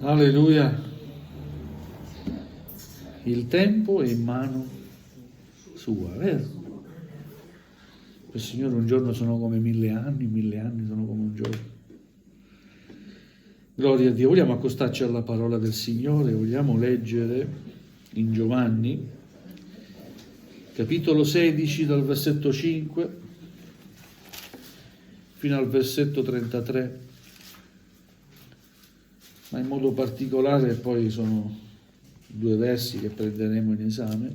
Alleluia. Il tempo è in mano sua, vero? Il Signore un giorno sono come 1000 anni sono come un giorno. Gloria a Dio. Vogliamo accostarci alla parola del Signore, vogliamo leggere in Giovanni, capitolo 16, dal versetto 5 fino al versetto 33. Ma in modo particolare poi sono due versi che prenderemo in esame.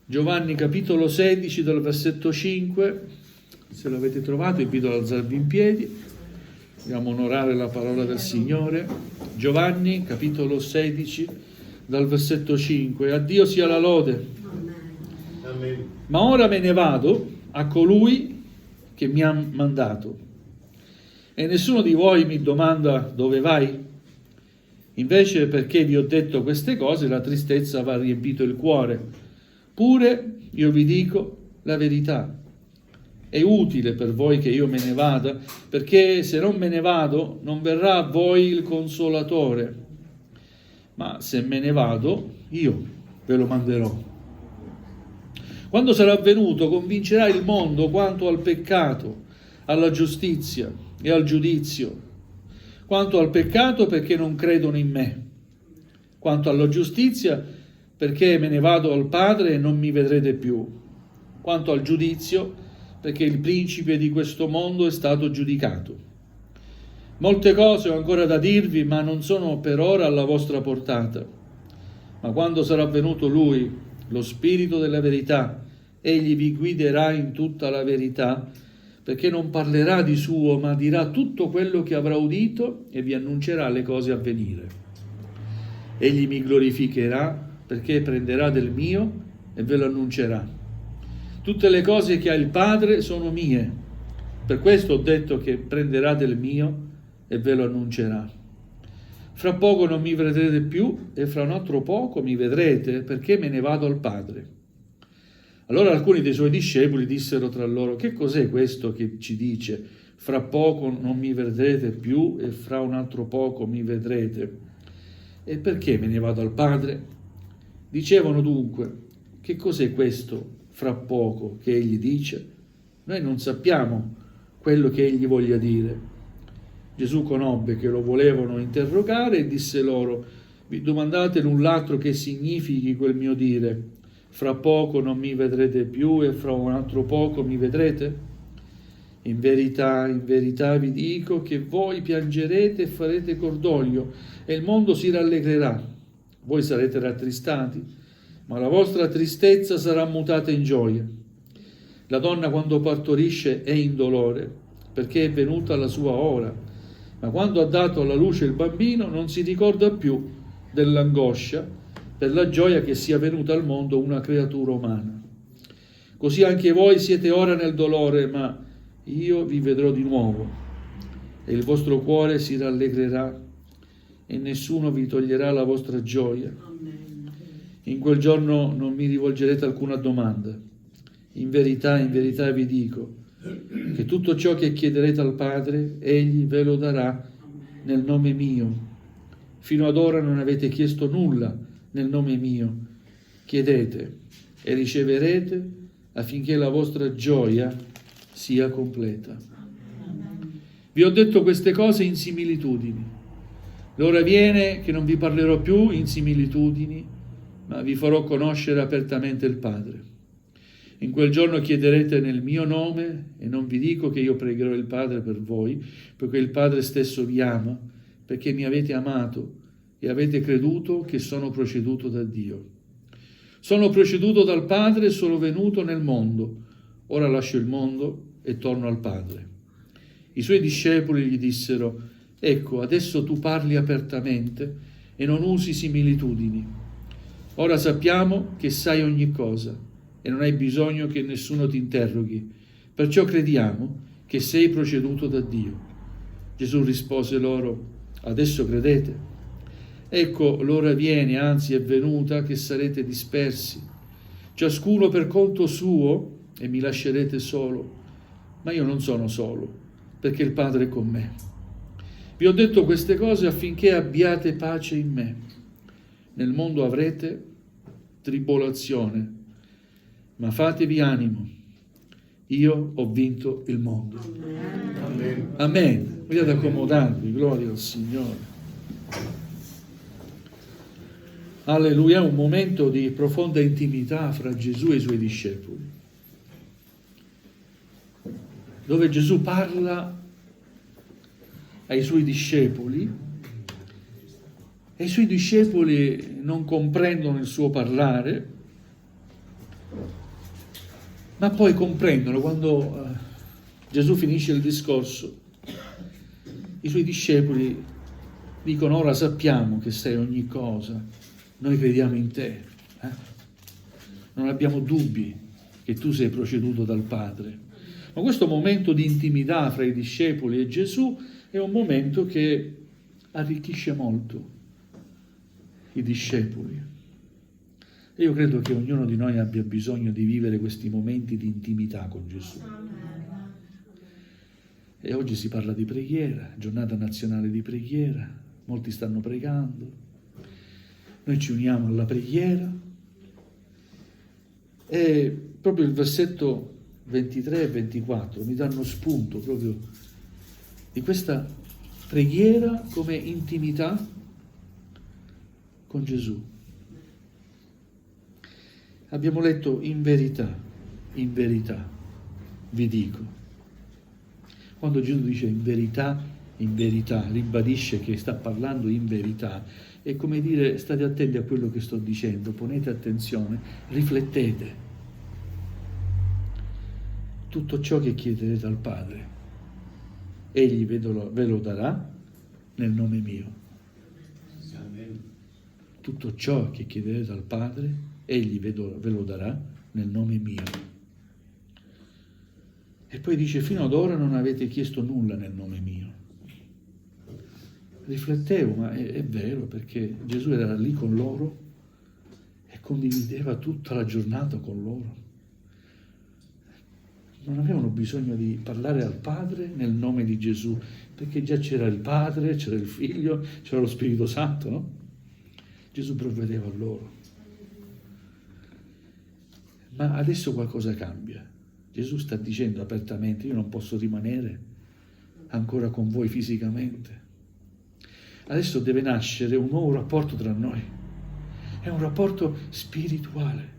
Giovanni capitolo 16 dal versetto 5, se l'avete trovato invito ad alzarvi in piedi, vogliamo onorare la parola del Signore. Giovanni capitolo 16 dal versetto 5, a Dio sia la lode. Amen. Ma ora me ne vado a colui che mi ha mandato. E nessuno di voi mi domanda dove vai? Invece, perché vi ho detto queste cose, la tristezza va riempito il cuore. Pure io vi dico la verità. È utile per voi che io me ne vada, perché se non me ne vado non verrà a voi il Consolatore. Ma se me ne vado, io ve lo manderò. Quando sarà venuto, convincerà il mondo quanto al peccato, alla giustizia e al giudizio. Quanto al peccato, perché non credono in me. Quanto alla giustizia, perché me ne vado al Padre e non mi vedrete più. Quanto al giudizio, perché il principe di questo mondo è stato giudicato. Molte cose ho ancora da dirvi, ma non sono per ora alla vostra portata. Ma quando sarà venuto Lui, lo Spirito della verità, Egli vi guiderà in tutta la verità, perché non parlerà di suo, ma dirà tutto quello che avrà udito e vi annuncerà le cose a venire. Egli mi glorificherà, perché prenderà del mio e ve lo annuncerà. Tutte le cose che ha il Padre sono mie. Per questo ho detto che prenderà del mio e ve lo annuncerà. Fra poco non mi vedrete più e fra un altro poco mi vedrete, perché me ne vado al Padre. Allora alcuni dei suoi discepoli dissero tra loro: che cos'è questo che ci dice? Fra poco non mi vedrete più e fra un altro poco mi vedrete. E perché me ne vado al Padre? Dicevano dunque: che cos'è questo fra poco che egli dice? Noi non sappiamo quello che egli voglia dire. Gesù conobbe che lo volevano interrogare e disse loro: vi domandate l'un l'altro che significhi quel mio dire? Fra poco non mi vedrete più e fra un altro poco mi vedrete? In verità vi dico che voi piangerete e farete cordoglio e il mondo si rallegrerà. Voi sarete rattristati, ma la vostra tristezza sarà mutata in gioia. La donna quando partorisce è in dolore, perché è venuta la sua ora, ma quando ha dato alla luce il bambino non si ricorda più dell'angoscia per la gioia che sia venuta al mondo una creatura umana. Così anche voi siete ora nel dolore, ma io vi vedrò di nuovo e il vostro cuore si rallegrerà e nessuno vi toglierà la vostra gioia. In quel giorno non mi rivolgerete alcuna domanda. In verità vi dico che tutto ciò che chiederete al Padre, Egli ve lo darà nel nome mio. Fino ad ora non avete chiesto nulla nel nome mio. Chiedete e riceverete affinché la vostra gioia sia completa. Vi ho detto queste cose in similitudini. L'ora viene che non vi parlerò più in similitudini, ma vi farò conoscere apertamente il Padre. In quel giorno chiederete nel mio nome e non vi dico che io pregherò il Padre per voi, poiché il Padre stesso vi ama, perché mi avete amato e avete creduto che sono proceduto da Dio. Sono proceduto dal Padre e sono venuto nel mondo. Ora lascio il mondo e torno al Padre. I suoi discepoli gli dissero: ecco, adesso tu parli apertamente e non usi similitudini. Ora sappiamo che sai ogni cosa e non hai bisogno che nessuno ti interroghi. Perciò crediamo che sei proceduto da Dio. Gesù rispose loro: adesso credete? Ecco, l'ora viene, anzi è venuta, che sarete dispersi, ciascuno per conto suo, e mi lascerete solo. Ma io non sono solo, perché il Padre è con me. Vi ho detto queste cose affinché abbiate pace in me. Nel mondo avrete tribolazione, ma fatevi animo. Io ho vinto il mondo. Amen. Amen. Vogliate accomodarvi, gloria al Signore. Alleluia, è un momento di profonda intimità fra Gesù e i suoi discepoli, dove Gesù parla ai suoi discepoli e i suoi discepoli non comprendono il suo parlare, ma poi comprendono quando Gesù finisce il discorso. I suoi discepoli dicono: ora sappiamo che sei ogni cosa, noi crediamo in te, non abbiamo dubbi che tu sei proceduto dal Padre. Ma questo momento di intimità fra i discepoli e Gesù è un momento che arricchisce molto i discepoli. E io credo che ognuno di noi abbia bisogno di vivere questi momenti di intimità con Gesù. E oggi si parla di preghiera, giornata nazionale di preghiera, molti stanno pregando, noi ci uniamo alla preghiera e proprio il versetto 23 e 24 mi danno spunto proprio di questa preghiera come intimità con Gesù. Abbiamo letto in verità vi dico. Quando Gesù dice in verità, ribadisce che sta parlando in verità, è come dire: state attenti a quello che sto dicendo, ponete attenzione, riflettete. Tutto ciò che chiederete al Padre, Egli ve lo darà nel nome mio. Amen. Tutto ciò che chiederete al Padre, Egli ve lo darà nel nome mio. E poi dice: fino ad ora non avete chiesto nulla nel nome mio. Riflettevo, ma è vero, perché Gesù era lì con loro e condivideva tutta la giornata con loro. Non avevano bisogno di parlare al Padre nel nome di Gesù, perché già c'era il Padre, c'era il Figlio, c'era lo Spirito Santo, no? Gesù provvedeva a loro. Ma adesso qualcosa cambia. Gesù sta dicendo apertamente: io non posso rimanere ancora con voi fisicamente. Adesso deve nascere un nuovo rapporto tra noi. È un rapporto spirituale.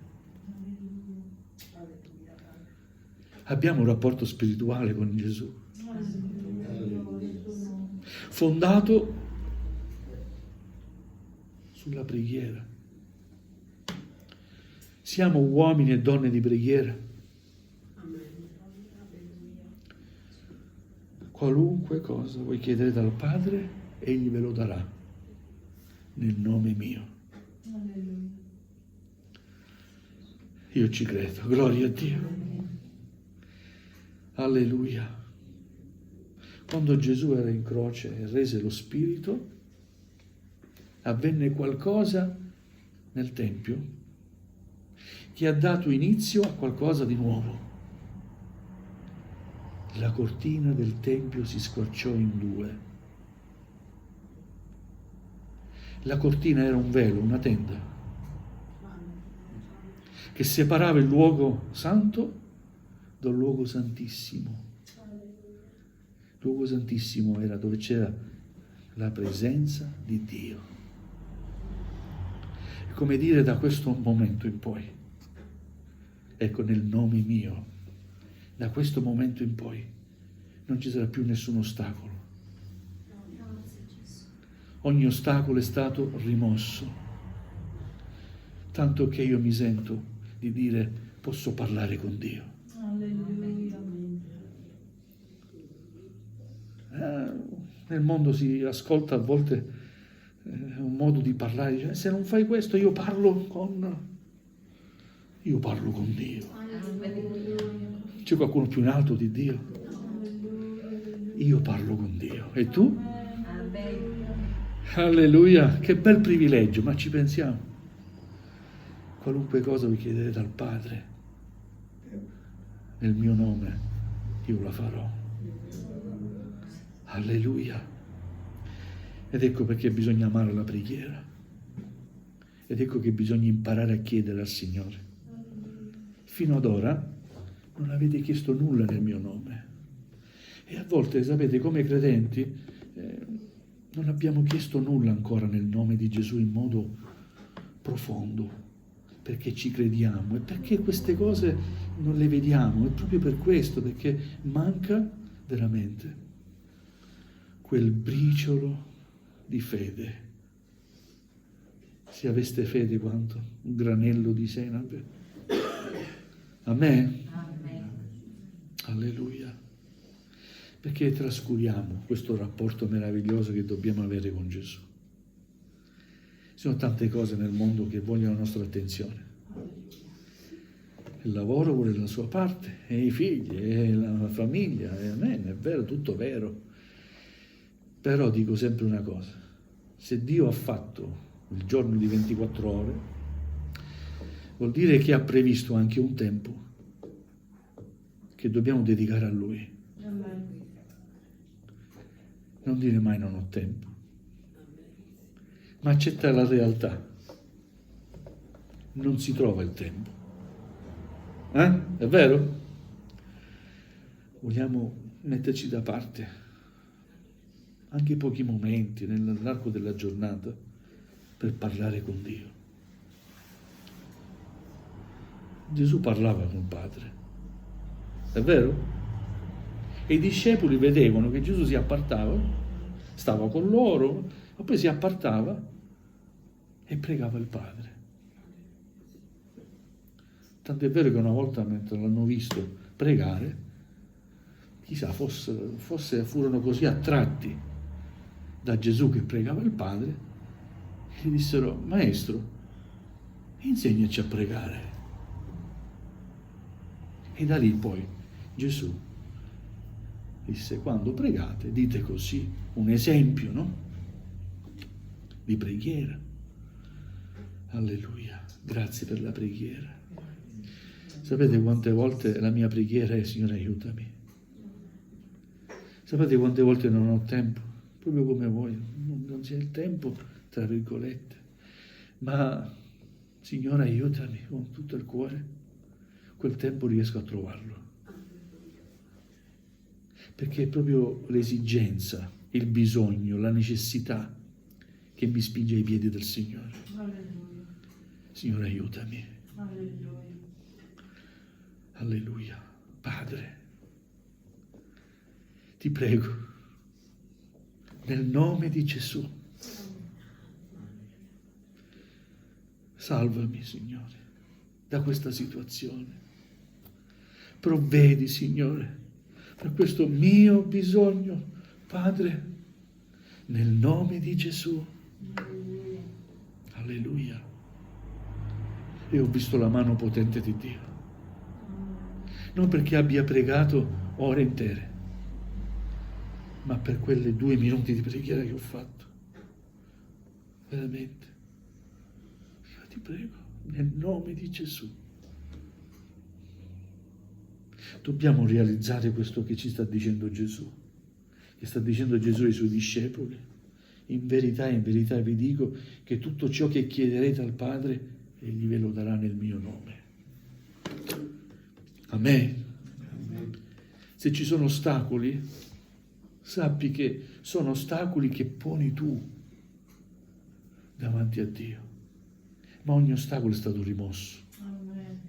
Abbiamo un rapporto spirituale con Gesù, fondato sulla preghiera. Siamo uomini e donne di preghiera. Qualunque cosa voi chiederete al Padre, Egli ve lo darà nel nome mio. Io ci credo, gloria a Dio. Alleluia. Quando Gesù era in croce e rese lo Spirito, avvenne qualcosa nel Tempio che ha dato inizio a qualcosa di nuovo. La cortina del Tempio si squarciò in due. La cortina era un velo, una tenda, che separava il luogo santo dal luogo santissimo. Il luogo santissimo era dove c'era la presenza di Dio. È come dire: da questo momento in poi, ecco, nel nome mio, da questo momento in poi non ci sarà più nessun ostacolo. Ogni ostacolo è stato rimosso, tanto che io mi sento di dire: posso parlare con Dio. Nel mondo si ascolta a volte un modo di parlare, dice: se non fai questo io parlo con Dio. C'è qualcuno più in alto di Dio? Io parlo con Dio. E tu? Alleluia, che bel privilegio, ma ci pensiamo. Qualunque cosa vi chiederete al Padre nel mio nome, io la farò. Alleluia. Ed ecco perché bisogna amare la preghiera. Ed ecco che bisogna imparare a chiedere al Signore. Fino ad ora non avete chiesto nulla nel mio nome. E a volte, sapete, come credenti, non abbiamo chiesto nulla ancora nel nome di Gesù in modo profondo, perché ci crediamo e perché queste cose non le vediamo. È proprio per questo, perché manca veramente quel briciolo di fede. Se aveste fede quanto un granello di senape. Amen? Amen. Alleluia. Perché trascuriamo questo rapporto meraviglioso che dobbiamo avere con Gesù. Ci sono tante cose nel mondo che vogliono la nostra attenzione. Il lavoro vuole la sua parte, e i figli, e la famiglia, e amen, è vero, tutto vero. Però dico sempre una cosa: se Dio ha fatto il giorno di 24 ore, vuol dire che ha previsto anche un tempo che dobbiamo dedicare a Lui. Non dire mai non ho tempo, ma accettare la realtà. Non si trova il tempo. È vero? Vogliamo metterci da parte anche pochi momenti nell'arco della giornata per parlare con Dio. Gesù parlava con il Padre, è vero? E i discepoli vedevano che Gesù si appartava, stava con loro, ma poi si appartava e pregava il Padre. Tant'è vero che una volta, mentre l'hanno visto pregare, chissà, forse furono così attratti da Gesù che pregava il Padre, che gli dissero: Maestro, insegnaci a pregare. E da lì poi Gesù disse: quando pregate dite così, un esempio, no? Di preghiera. Alleluia, grazie per la preghiera. Sapete quante volte la mia preghiera è: Signore, aiutami. Sapete quante volte non ho tempo, proprio come voi, non c'è il tempo, tra virgolette, ma Signore, aiutami con tutto il cuore, quel tempo riesco a trovarlo. Perché è proprio l'esigenza, il bisogno, la necessità che mi spinge ai piedi del Signore. Alleluia. Signore, aiutami. Alleluia. Alleluia. Padre, ti prego, nel nome di Gesù, salvami, Signore, da questa situazione. Provvedi, Signore, per questo mio bisogno, Padre, nel nome di Gesù. Alleluia. E ho visto la mano potente di Dio. Non perché abbia pregato ore intere, ma per quelle 2 minuti di preghiera che ho fatto. Veramente. Io ti prego, nel nome di Gesù. Dobbiamo realizzare questo che ci sta dicendo Gesù, che sta dicendo Gesù ai suoi discepoli. In verità vi dico che tutto ciò che chiederete al Padre, Egli ve lo darà nel mio nome. Amen. Se ci sono ostacoli, sappi che sono ostacoli che poni tu davanti a Dio, ma ogni ostacolo è stato rimosso. Amen.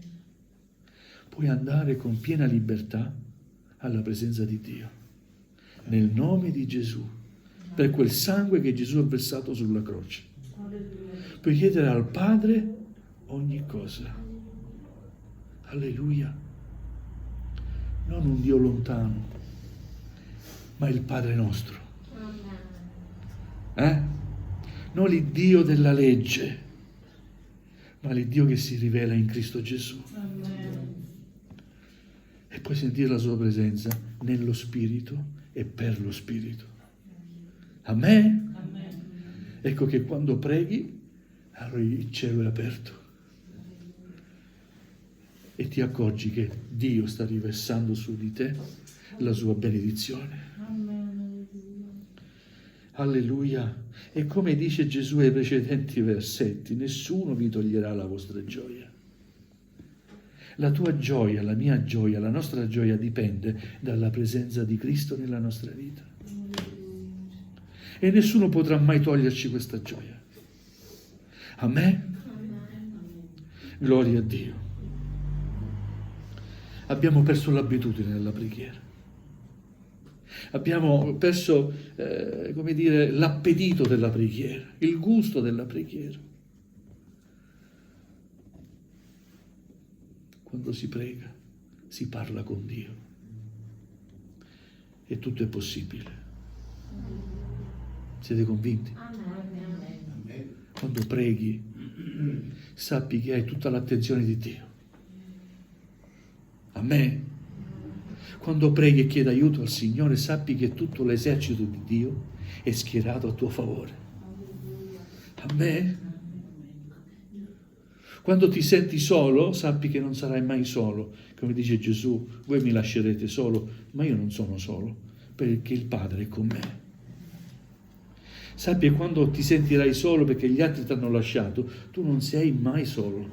Puoi andare con piena libertà alla presenza di Dio, nel nome di Gesù, per quel sangue che Gesù ha versato sulla croce. Alleluia. Puoi chiedere al Padre ogni cosa. Alleluia. Non un Dio lontano, ma il Padre nostro. Non l'Iddio della legge, ma l'Iddio che si rivela in Cristo Gesù. Amen. E puoi sentire la sua presenza nello Spirito e per lo Spirito. Amen? Amen. Ecco che quando preghi, allora il cielo è aperto e ti accorgi che Dio sta riversando su di te la sua benedizione. Amen. Alleluia. E come dice Gesù ai precedenti versetti, nessuno vi toglierà la vostra gioia. La tua gioia, la mia gioia, la nostra gioia dipende dalla presenza di Cristo nella nostra vita. E nessuno potrà mai toglierci questa gioia. Amen? Gloria a Dio. Abbiamo perso l'abitudine della preghiera. Abbiamo perso, come dire, l'appetito della preghiera, il gusto della preghiera. Quando si prega, si parla con Dio. E tutto è possibile. Siete convinti? Amen. Quando preghi, sappi che hai tutta l'attenzione di Dio. Amen. Quando preghi e chiedi aiuto al Signore, sappi che tutto l'esercito di Dio è schierato a tuo favore. Amen. Quando ti senti solo, sappi che non sarai mai solo. Come dice Gesù, voi mi lascerete solo, ma io non sono solo, perché il Padre è con me. Sappi che quando ti sentirai solo perché gli altri ti hanno lasciato, tu non sei mai solo.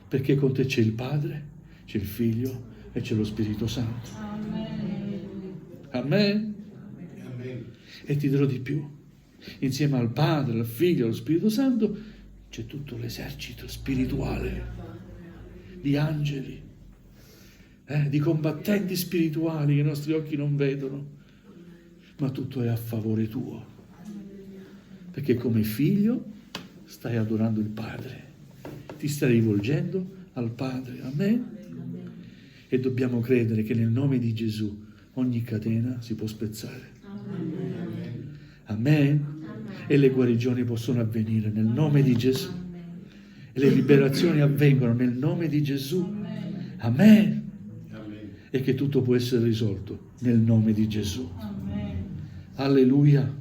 Perché con te c'è il Padre, c'è il Figlio e c'è lo Spirito Santo. Amen. Amen. E ti dirò di più. Insieme al Padre, al Figlio e allo Spirito Santo c'è tutto l'esercito spirituale di angeli, di combattenti spirituali che i nostri occhi non vedono, ma tutto è a favore tuo. Perché come figlio stai adorando il Padre, ti stai rivolgendo al Padre. Amen. E dobbiamo credere che nel nome di Gesù ogni catena si può spezzare. Amen. E le guarigioni possono avvenire nel nome di Gesù. E le liberazioni avvengono nel nome di Gesù. Amen. Amen. E che tutto può essere risolto nel nome di Gesù. Alleluia.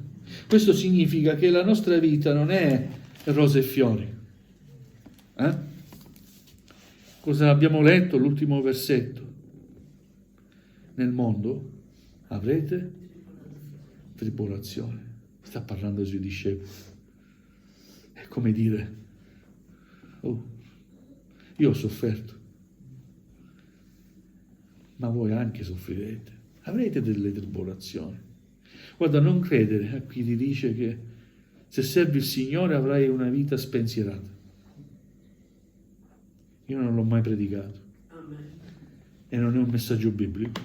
Questo significa che la nostra vita non è rose e fiori. Cosa abbiamo letto? L'ultimo versetto. Nel mondo avrete tribolazione. Sta parlando ai suoi discepoli. È come dire, oh, io ho sofferto, ma voi anche soffrirete. Avrete delle tribolazioni. Guarda, non credere a chi ti dice che se servi il Signore avrai una vita spensierata. Io non l'ho mai predicato. E non è un messaggio biblico.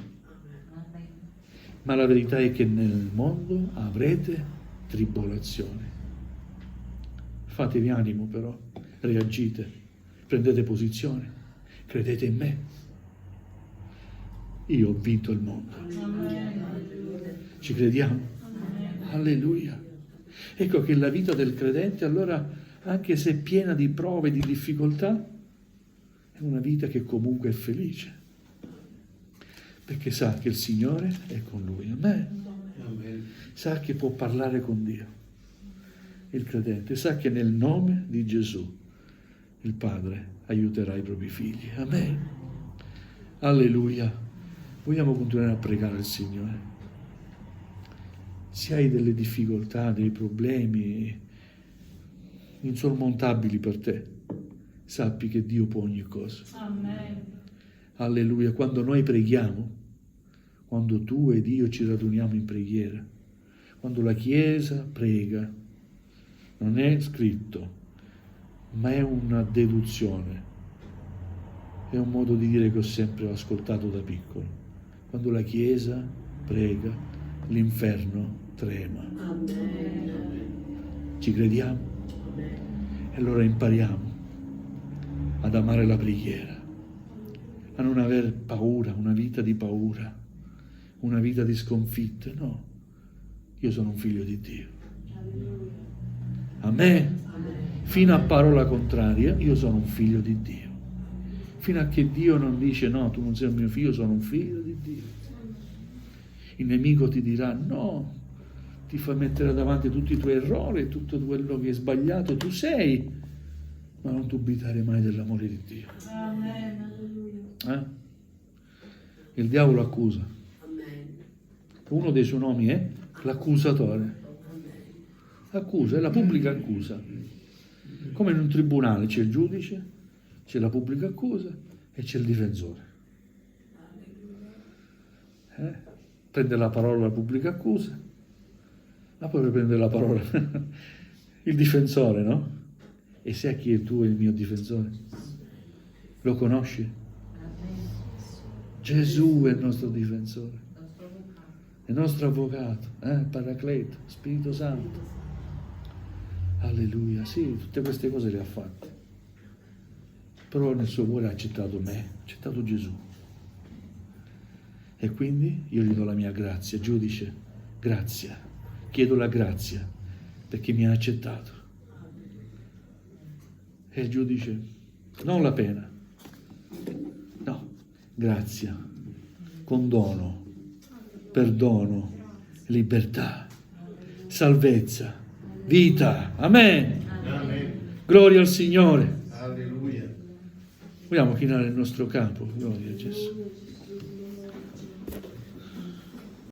Ma la verità è che nel mondo avrete tribolazione. Fatevi animo però, reagite, prendete posizione, credete in me. Io ho vinto il mondo. Ci crediamo? Alleluia. Ecco che la vita del credente allora, anche se piena di prove, di difficoltà, è una vita che comunque è felice, perché sa che il Signore è con lui. Amen. Amen. Sa che può parlare con Dio. Il credente sa che nel nome di Gesù il Padre aiuterà i propri figli. Amen. Alleluia. Vogliamo continuare a pregare il Signore. Se hai delle difficoltà, dei problemi insormontabili per te, sappi che Dio può ogni cosa. Amen. Alleluia. Quando noi preghiamo, quando tu ed io ci raduniamo in preghiera, quando la Chiesa prega, non è scritto, ma è una deduzione, è un modo di dire che ho sempre ascoltato da piccolo. Quando la Chiesa prega, l'inferno trema. Ci crediamo? E allora impariamo ad amare la preghiera, a non aver paura, una vita di paura, una vita di sconfitte. No, io sono un figlio di Dio. Amen. Fino a parola contraria, io sono un figlio di Dio. Fino a che Dio non dice no, tu non sei un mio figlio, sono un figlio di Dio. Il nemico ti dirà no, ti fa mettere davanti tutti i tuoi errori, tutto quello che è sbagliato, tu sei, ma non dubitare mai dell'amore di Dio. Il diavolo accusa. Uno dei suoi nomi è L'accusatore. Accusa, è la pubblica accusa. Come in un tribunale c'è il giudice, c'è la pubblica accusa e c'è il difensore. Prende la parola la pubblica accusa, ma poi prende la parola il difensore, no? E sai chi è tu e il mio difensore? Lo conosci? Gesù è il nostro difensore, è il nostro avvocato, Paracleto, Spirito Santo. Alleluia, sì, tutte queste cose le ha fatte. Però nel suo cuore ha accettato me, ha accettato Gesù. E quindi io gli do la mia grazia, giudice, grazia, chiedo la grazia perché mi ha accettato. E il giudice, non la pena, no, grazia, condono, perdono, libertà, salvezza, vita. Amen. Amen. Gloria al Signore. Alleluia. Vogliamo chinare il nostro capo. Gloria a Gesù.